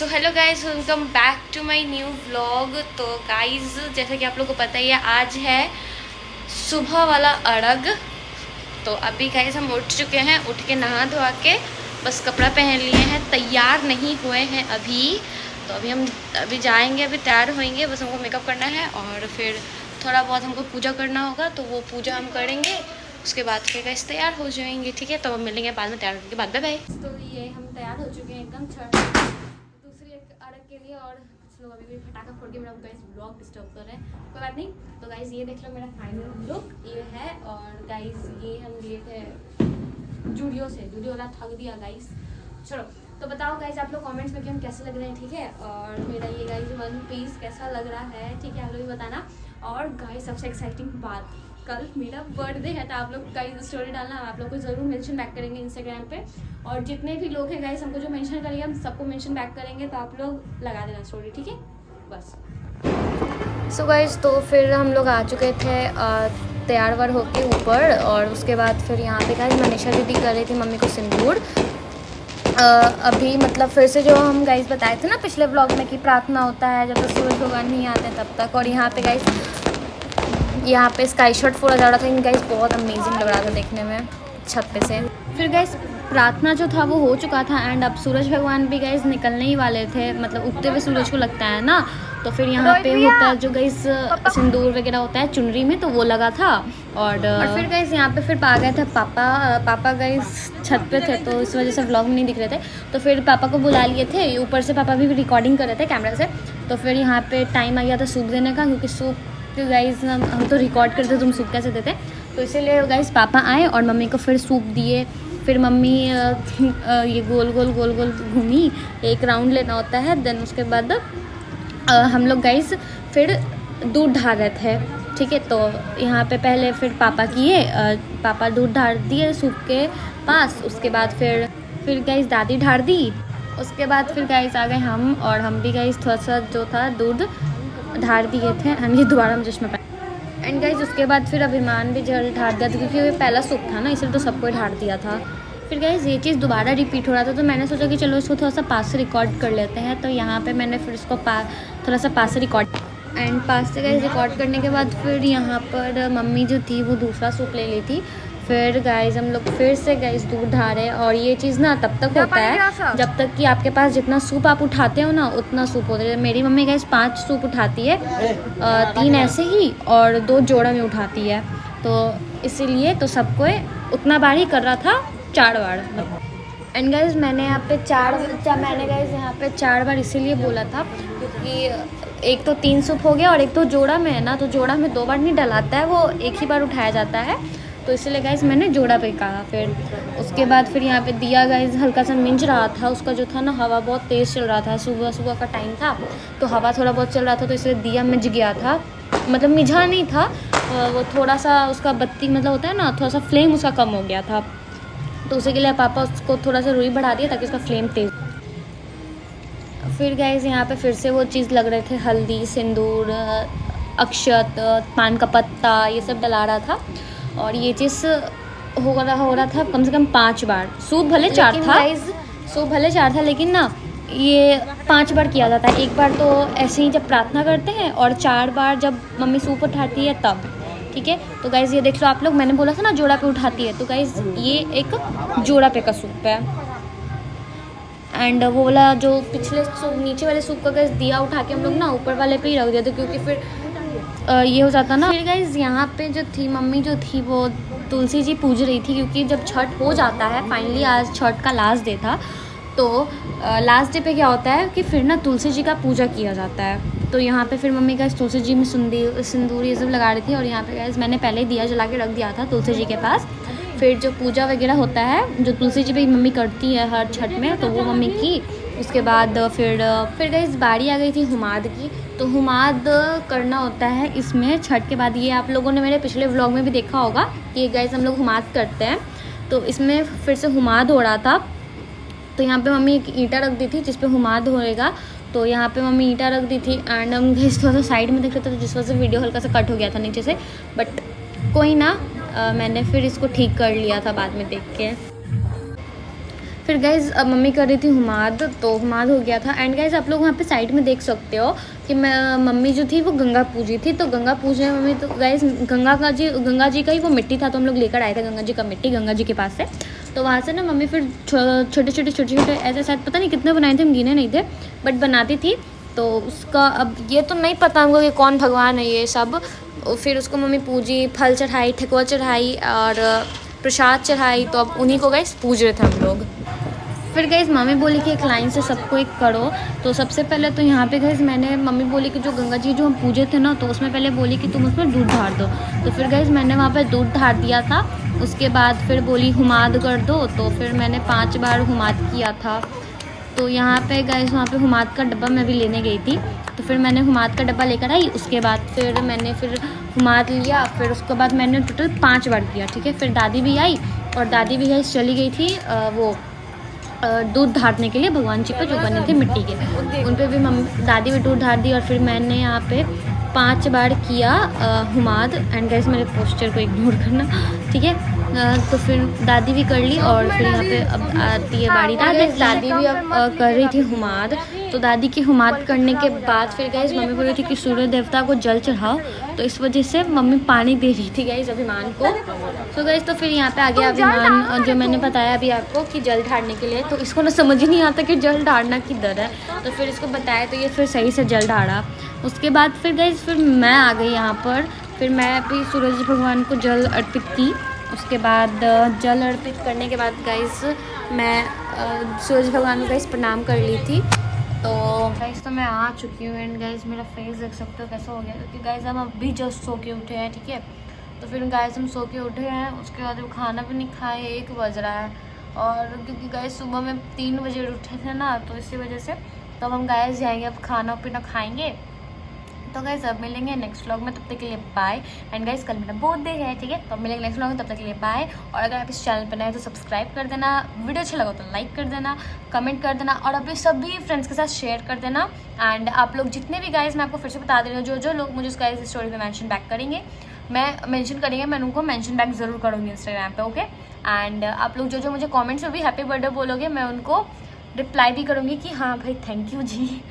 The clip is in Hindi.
So hello guys, welcome back to my new vlog. तो गाइज जैसे कि आप लोगों को पता ही है, आज है सुबह वाला अर्घ। तो अभी गाइज हम उठ चुके हैं, उठ के नहा धोआ के बस कपड़ा पहन लिए हैं, तैयार नहीं हुए हैं अभी। तो हम जाएंगे, अभी तैयार होएंगे, बस हमको मेकअप करना है और फिर थोड़ा बहुत हमको पूजा करना होगा, तो वो पूजा हम करेंगे। उसके बाद फिर गाइस तैयार हो जाएंगे, ठीक है। तो हम मिलेंगे बाद में तैयार होने के बाद। Bye bye. तो ये हम तैयार हो चुके हैं एकदम दूसरी एक अर्घ के लिए, और कुछ लोग अभी भी पटाखा फोड़ के मेरा गाइस ब्लॉग डिस्टर्ब कर रहे हैं। कोई बात नहीं। तो गाइस ये देख लो मेरा फाइनल लुक ये है। और गाइस ये हम लिए थे जूडियो से, जूडियो वाला ठग दिया गाइस। चलो तो बताओ गाइस आप लोग कमेंट्स में कि हम कैसे लग रहे हैं, ठीक है। और मेरा ये गाइस वन पीस कैसा लग रहा है, ठीक है, आप लोग भी बताना। और गाइस सबसे एक्साइटिंग बात, कल मेरा बर्थडे है, तो आप लोग गाइस स्टोरी डालना, आप लोग को ज़रूर मेंशन बैक करेंगे इंस्टाग्राम पे। और जितने भी लोग हैं गाइस हमको जो मेंशन करेंगे हम सबको मेंशन बैक करेंगे, तो आप लोग लगा देना स्टोरी, ठीक है बस। सो गाइस तो फिर हम लोग आ चुके थे तैयार वार होके ऊपर, और उसके बाद फिर यहाँ पे गाइस मनीषा दीदी कर रही थी मम्मी को सिंदूर। अभी मतलब फिर से जो हम गाइस बताए थे ना पिछले व्लॉग में कि प्रार्थना होता है जब तक सूरज भगवान नहीं आते तब तक। और यहाँ पे गाइस यहाँ पे स्काई शॉट फोड़ा जा रहा था गाइस, बहुत अमेजिंग लग रहा था देखने में छत पे से। फिर गाइस प्रार्थना जो था वो हो चुका था, एंड अब सूरज भगवान भी गाइस निकलने ही वाले थे, मतलब उगते हुए सूरज को लगता है ना। तो फिर यहाँ पे होता है जो गाइस सिंदूर वगैरह होता है चुनरी में, तो वो लगा था। और फिर गाइस यहाँ पे फिर आ गए थे पापा गाइस छत पे थे, तो इस वजह से व्लॉग में नहीं दिख रहे थे। तो फिर पापा को बुला लिए थे ऊपर से, पापा भी रिकॉर्डिंग कर रहे थे कैमरा से। तो फिर यहाँ पे टाइम आ गया था सूप देने का, क्योंकि सूप गाइस हम तो रिकॉर्ड करते तुम सूप कैसे देते, तो इसीलिए गाइस पापा आए और मम्मी को फिर सूप दिए। फिर मम्मी ये गोल गोल घूमी, एक राउंड लेना होता है। देन उसके बाद हम लोग गाइस फिर दूध ढार रहे थे, ठीक है। तो यहाँ पे पहले फिर पापा किए, पापा दूध ढार दिए सूप के पास। उसके बाद फिर गाइस दादी ढार दी। उसके बाद फिर गाइस आ गए हम, और हम भी गाइस थोड़ा सा जो था दूध ढार दिए थे। एंड ये दोबारा हम चश्मा पहन। एंड गाइस उसके बाद फिर अभिमान भी ढार दिया था, क्योंकि ये पहला सूप था ना, इसलिए तो सबको ढार दिया था। फिर गाइस ये चीज़ दोबारा रिपीट हो रहा था, तो मैंने सोचा कि चलो इसको थोड़ा सा पास से रिकॉर्ड कर लेते हैं। तो यहाँ पे मैंने फिर इसको थोड़ा सा पास से रिकॉर्ड, एंड पास से गाइस रिकॉर्ड करने के बाद फिर यहाँ पर मम्मी जो थी वो दूसरा सूप ले ली थी। फिर गाइस हम लोग फिर से गाइस दूध ढारे। और ये चीज़ ना तब तक होता है जब तक कि आपके पास जितना सूप आप उठाते हो ना उतना सूप होता है। मेरी मम्मी गाइस 5 सूप उठाती है, 3 ऐसे ही और 2 जोड़ा में उठाती है, तो इसीलिए तो सबको उतना बार ही कर रहा था, 4 बार। एंड गाइस मैंने यहाँ पे 4 बार इसीलिए बोला था क्योंकि एक तो 3 सूप हो गया और एक तो जोड़ा में है ना, तो जोड़ा में 2 बार नहीं डलाता है, वो एक ही बार उठाया जाता है, तो इसलिए गाइस मैंने जोड़ा पे कहा। फिर उसके बाद फिर यहाँ पे दिया गाइस हल्का सा मिंज रहा था, उसका जो था ना हवा बहुत तेज़ चल रहा था, सुबह का टाइम था तो हवा थोड़ा बहुत चल रहा था, तो इसलिए दिया मिंज गया था, मतलब मिझा नहीं था, वो थोड़ा सा उसका बत्ती मतलब होता है ना, थोड़ा सा फ्लेम उसका कम हो गया था, तो उसी के लिए पापा उसको थोड़ा सा रुई बढ़ा दिया ताकि उसका फ्लेम तेज़। फिर गाइस यहाँ पे फिर से वो चीज़ लग रहे थे, हल्दी सिंदूर अक्षत पान का पत्ता ये सब डला रहा था। और ये चीज़ हो रहा था कम से कम 5 बार। सूप भले 4 था, लेकिन ना ये 5 बार किया जाता है। एक बार तो ऐसे ही जब प्रार्थना करते हैं, और 4 बार जब मम्मी सूप उठाती है तब, ठीक है। तो गाइज़ ये देख लो आप लोग, मैंने बोला था ना जोड़ा पे उठाती है, तो गाइज़ ये एक जोड़ा पे का सूप है। एंड वो वाला जो पिछले सूप नीचे वाले सूप का गाइज़ दिया उठा के हम लोग ना ऊपर वाले पे ही रख दिया था, क्योंकि फिर ये हो जाता ना। फिर गाइज़ यहाँ पे जो थी मम्मी जो थी वो तुलसी जी पूज रही थी, क्योंकि जब छठ हो जाता है फाइनली, आज छठ का लास्ट डे था, तो लास्ट डे पे क्या होता है कि फिर ना तुलसी जी का पूजा किया जाता है। तो यहाँ पे फिर मम्मी गाइस तुलसी जी में सिंदूर ये सब लगा रही थी, और यहाँ पे गाइस मैंने पहले दिया जला के रख दिया था तुलसी जी के पास। फिर जो पूजा वगैरह होता है जो तुलसी जी पे मम्मी करती है हर छठ में, तो वो मम्मी की। उसके बाद फिर गाइस बारी आ गई थी हुमाद की, तो हुमाद करना होता है इसमें छठ के बाद। ये आप लोगों ने मेरे पिछले व्लॉग में भी देखा होगा कि गाइस हम लोग हुमाद करते हैं, तो इसमें फिर से हुमाद हो रहा था। तो यहाँ पे मम्मी एक ईंटा रख दी थी जिस पे हुमाद होएगा, तो यहाँ पे मम्मी ईंटा रख दी थी। एंड हम गाइस थोड़ा सा साइड में देख रहे थे, तो जिस वजह से वीडियो हल्का सा कट हो गया था नीचे से, बट कोई ना, मैंने फिर इसको ठीक कर लिया था बाद में देख के। फिर गाइज़ अब मम्मी कर रही थी हुमाद, तो हुमाद हो गया था। एंड गाइज़ आप लोग वहाँ पे साइड में देख सकते हो कि मम्मी जो थी वो गंगा पूजी थी। तो गंगा पूजने मम्मी, तो गाइज़ गंगा जी का ही वो मिट्टी था, तो हम लोग लेकर आए थे गंगा जी का मिट्टी गंगा जी के पास से। तो वहाँ से ना मम्मी फिर छोटे छोटे ऐसे शायद पता नहीं कितने बनाए थे, हम गिने नहीं थे, बट बनाती थी। तो उसका अब ये तो नहीं पता हमको कि कौन भगवान है ये सब। फिर उसको मम्मी पूजी, फल चढ़ाई, ठेकुआ चढ़ाई और प्रसाद चढ़ाई। तो अब उन्हीं को गाइस पूज रहे थे हम लोग। फिर गाइस मम्मी बोली कि एक लाइन से सबको एक करो। तो सबसे पहले तो यहाँ पे गाइस मैंने, मम्मी बोली कि जो गंगा जी जो हम पूजे थे ना, तो उसमें पहले बोली कि तुम उसमें दूध ढार दो। तो फिर गाइस मैंने वहाँ पे दूध ढार दिया था। उसके बाद फिर बोली हुमाद कर दो, तो फिर मैंने 5 बार हुमाद किया था। तो यहाँ पे गाइस वहाँ पे हुमाद का डब्बा मैं भी लेने गई थी, तो फिर मैंने हुमाद का डब्बा लेकर आई। उसके बाद फिर मैंने हुमाद लिया। फिर उसके बाद मैंने टोटल 5 बार किया, ठीक है। फिर दादी भी आई, और दादी भी गाइस चली गई थी वो दूध ढारने के लिए भगवान जी पे जो बने थे मिट्टी के, उन पे भी दादी भी दूध ढार दी। और फिर मैंने यहाँ पे 5 बार किया हुमाद। एंड गाइस मेरे पोस्टर को इग्नोर करना, ठीक है। तो फिर दादी भी कर ली, और फिर यहाँ पे अब आती है बारी दादी भी अब कर रही थी हुमाद। तो दादी की हुमाद करने के बाद फिर गाइस मम्मी बोल रही थी कि सूर्य देवता को जल चढ़ाओ, तो इस वजह से मम्मी पानी दे रही थी गाइस अभिमान को। तो गाइस तो फिर यहाँ पे आ गया अभिमान, जो मैंने बताया अभी आपको कि जल ढारने के लिए। तो इसको ना समझ ही नहीं आता कि जल ढारना किधर है, तो फिर इसको बताया, तो ये फिर सही से जल ढारा। उसके बाद फिर गाइस फिर मैं आ गई यहाँ पर। फिर मैं भी सूरज भगवान को जल अर्पित की। उसके बाद जल अर्पित करने के बाद गाइस मैं सूरज भगवान को गाइस प्रणाम कर ली थी। तो गाइस तो मैं आ चुकी हूँ। एंड गाइस मेरा फेस देख सकते हो कैसा हो गया, क्योंकि गाइस हम अभी जस्ट सो के उठे हैं, ठीक है। तो फिर गाइस हम सो के उठे हैं, उसके बाद खाना भी नहीं खाए, 1 बज रहा है। और क्योंकि गाइस सुबह में 3 बजे उठे थे ना, तो इसी वजह से तो अब हम गाइस जाएंगे, अब खाना पीना खाएंगे। तो गाइस अब मिलेंगे नेक्स्ट व्लॉग में, तब तक के लिए बाय। एंड गाइस कल मेरा बर्थडे है, ठीक है। तो अब मिलेंगे नेक्स्ट व्लॉग में, तब तक के लिए बाय। और अगर आप इस चैनल पर नए तो सब्सक्राइब कर देना, वीडियो अच्छा लगा तो लाइक कर देना, कमेंट कर देना, और अपने सभी फ्रेंड्स के साथ शेयर कर देना। एंड आप लोग जितने भी गाइस, मैं आपको फिर से बता दे रही हूँ, जो लोग मुझे उस गाइस स्टोरी पर मैंशन बैक करेंगे, मैं उनको मैंशन बैक ज़रूर करूँगी इंस्टाग्राम पे, ओके। एंड आप लोग जो मुझे कमेंट्स में भी हैप्पी बर्थडे बोलोगे, मैं उनको रिप्लाई भी करूँगी कि हाँ भाई थैंक यू जी।